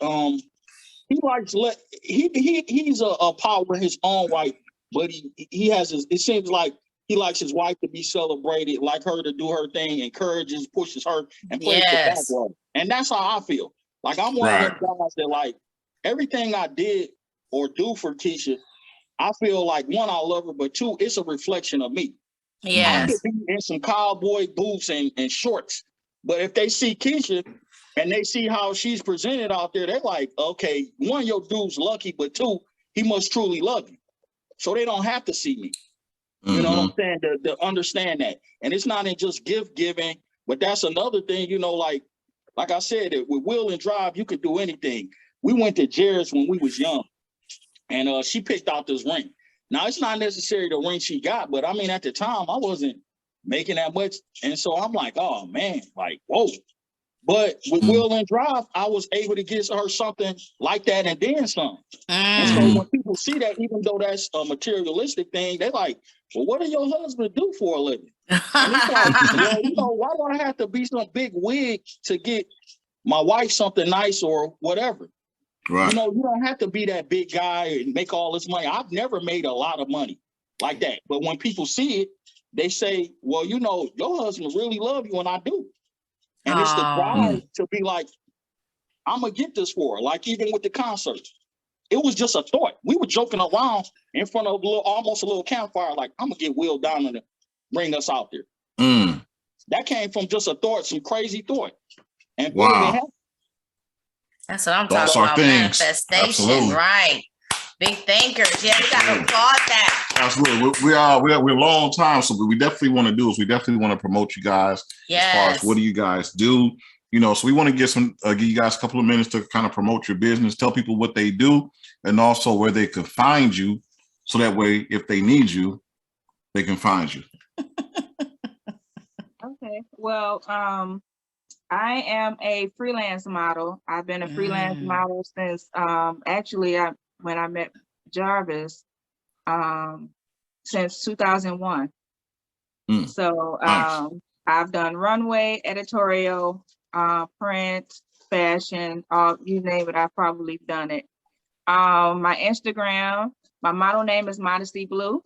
he likes he's a power in his own right, but he has it seems like he likes his wife to be celebrated, like her to do her thing, encourages, pushes her, and plays the background. And that's how I feel. Like I'm one of those guys that like everything I did or do for Keisha, I feel like one, I love her, but two, it's a reflection of me. I could be in some cowboy boots and shorts, but if they see Keisha and they see how she's presented out there, they're like, okay, one, your dude's lucky, but two, he must truly love you. So they don't have to see me. You know what I'm saying? To understand that. And it's not in just gift giving, but that's another thing, like I said, with Will and Drive, you could do anything. We went to Jared's when we was young, and she picked out this ring. Now, it's not necessarily the ring she got, but I mean, at the time, I wasn't making that much. And so I'm like, oh, man, like, whoa. But with Will and Drive, I was able to get her something like that and then some. And so when people see that, even though that's a materialistic thing, they're like, well, what do your husband do for a living? And it's like, well, why do I have to be some big wig to get my wife something nice or whatever? Right. You don't have to be that big guy and make all this money. I've never made a lot of money like that. But when people see it, they say, well, your husband really loves you, and I do. And it's the drive to be like, I'm going to get this for her. Like even with the concert, it was just a thought. We were joking around in front of almost a little campfire, like, I'm going to get Will down and bring us out there. That came from just a thought, some crazy thought. And that's what I'm talking about, manifestation, absolutely. Right? Big thinkers. Yeah, we got to applaud that. Absolutely. We're a long time, so what we definitely want to do is we definitely want to promote you guys as far as what do you guys do. So we want to give you guys a couple of minutes to kind of promote your business, tell people what they do, and also where they can find you, so that way, if they need you, they can find you. Okay. Well, I am a freelance model. I've been a freelance model since when I met Jarvis, since 2001. So nice. I've done runway, editorial, print, fashion, you name it, I've probably done it. My Instagram, my model name is Modesty Blue.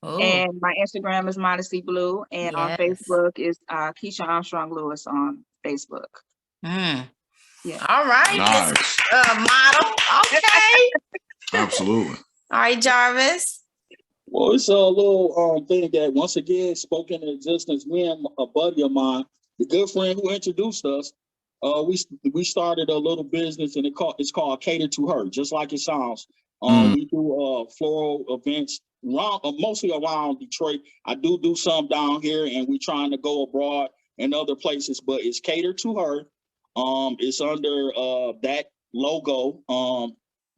Ooh. And my Instagram is Modesty Blue. And on Facebook is Keisha Armstrong Lewis on Facebook. Yeah. All right. Nice. Model. Okay. Absolutely. All right, Jarvis. Well, it's a little thing that once again spoke into existence. Me and a buddy of mine, the good friend who introduced us, we started a little business, and it's called Cater to Her, just like it sounds. We do floral events mostly around Detroit. I do some down here, and we're trying to go abroad and other places, but it's Cater to Her. It's under that logo.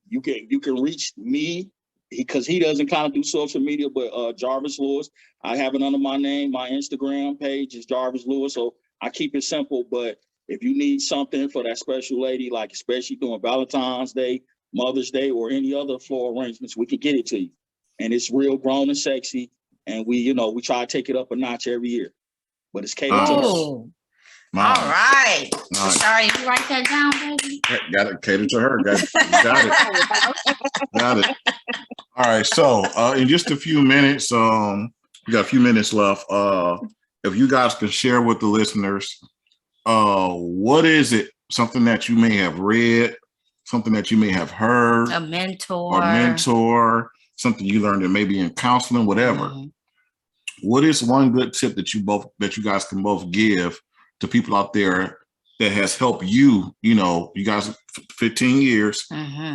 You can reach me because he doesn't kind of do social media, but Jarvis Lewis. I have it under my name. My Instagram page is Jarvis Lewis, so I keep it simple. But if you need something for that special lady, like especially during Valentine's Day, Mother's Day, or any other floral arrangements, we can get it to you. And it's real grown and sexy. And we try to take it up a notch every year. But it's catered to her. Nice. All right. Nice. Sorry, you write that down, baby? Got it catered to her. Got it. Got it. All right. So in just a few minutes, we got a few minutes left. If you guys can share with the listeners, what is it? Something that you may have read, something that you may have heard, a mentor, something you learned in maybe in counseling, whatever. What is one good tip that you guys can both give to people out there that has helped you? You guys 15 years.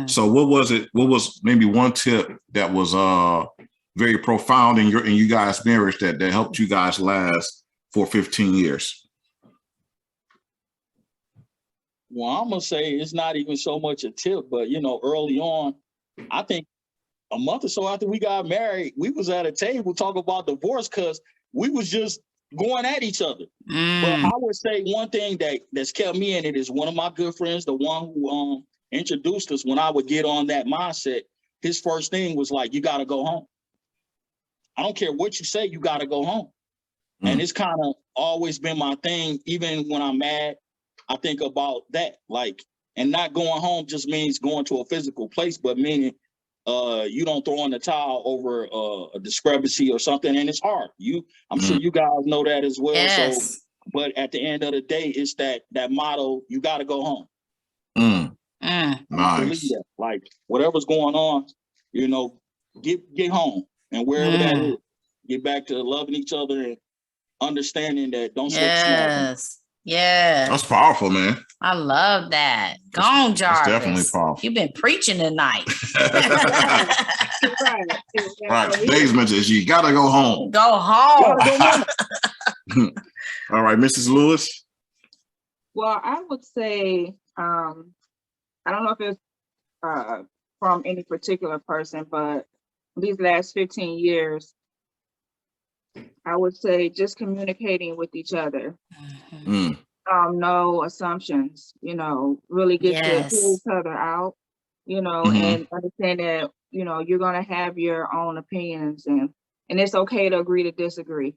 So what was it? What was maybe one tip that was very profound in you guys' marriage that helped you guys last for 15 years? Well, I'm gonna say it's not even so much a tip, but early on, I think a month or so after we got married, we was at a table talking about divorce because we was just going at each other. But I would say one thing that's kept me in it is one of my good friends, the one who introduced us. When I would get on that mindset, his first thing was like, you got to go home. I don't care what you say, you got to go home. And it's kind of always been my thing. Even when I'm mad, I think about that. And not going home just means going to a physical place, but meaning you don't throw in the towel over a discrepancy or something, and it's hard. I'm sure you guys know that as well. Yes. So, but at the end of the day, it's that motto: you got to go home. Nice. That. Whatever's going on, get home, and wherever that is, get back to loving each other and understanding that don't slip small. Yeah. That's powerful, man. I love that. Go on, Jarvis. That's definitely powerful. You've been preaching tonight. Right. Today's message is you gotta go home. Go home. All right, Mrs. Lewis. Well, I would say, I don't know if it's from any particular person, but these last 15 years, I would say just communicating with each other. No assumptions, really get to hear each other out, and understand that, you're going to have your own opinions and it's okay to agree to disagree.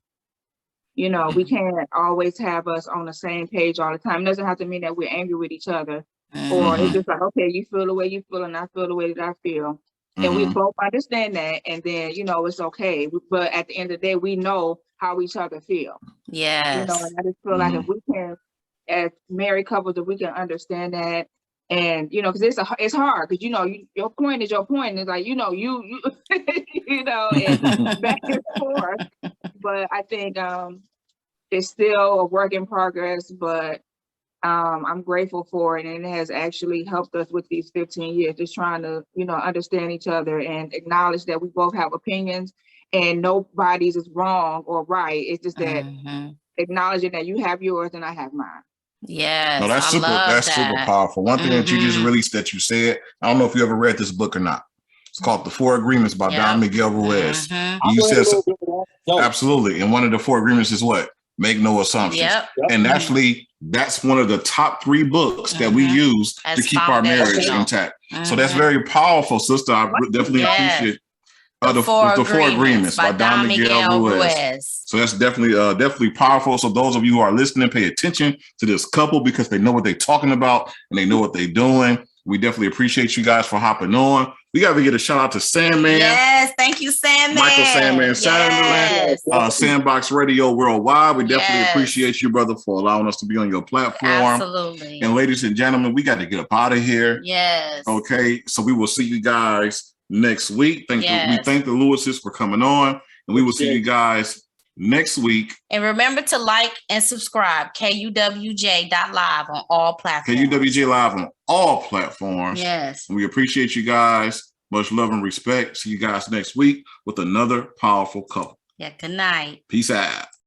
We can't always have us on the same page all the time. It doesn't have to mean that we're angry with each other or it's just like, okay, you feel the way you feel and I feel the way that I feel. And we both understand that, and then it's okay. But at the end of the day, we know how each other feel. Yes. And I just feel like if we can, as married couples, if we can understand that, and because it's hard because your point is your point. It's like you and back and forth. But I think it's still a work in progress. But I'm grateful for it, and it has actually helped us with these 15 years, just trying to, understand each other and acknowledge that we both have opinions and nobody's is wrong or right. It's just that acknowledging that you have yours and I have mine. Yes. No, that's super powerful. One thing that you just released that you said, I don't know if you ever read this book or not. It's called The 4 Agreements by Don Miguel Ruiz. You said absolutely. And one of the 4 agreements is what? Make no assumptions. And actually, that's one of the top 3 books that we use to keep our marriage intact. So that's very powerful, sister. I definitely appreciate the 4 agreements by Don Miguel Ruiz. So that's definitely powerful. So those of you who are listening, pay attention to this couple because they know what they're talking about and they know what they're doing. We definitely appreciate you guys for hopping on. We got to get a shout out to Sandman. Yes, thank you, Sandman. Michael Sandman, Sandbox Radio Worldwide. We definitely appreciate you, brother, for allowing us to be on your platform. Absolutely. And ladies and gentlemen, we got to get up out of here. Yes. Okay, so we will see you guys next week. We thank the Lewises for coming on, and we will see you guys next week. And remember to like and subscribe, KUWJ.live on all platforms. KUWJ Live on all platforms. Yes. And we appreciate you guys. Much love and respect. See you guys next week with another powerful couple. Yeah, good night. Peace out.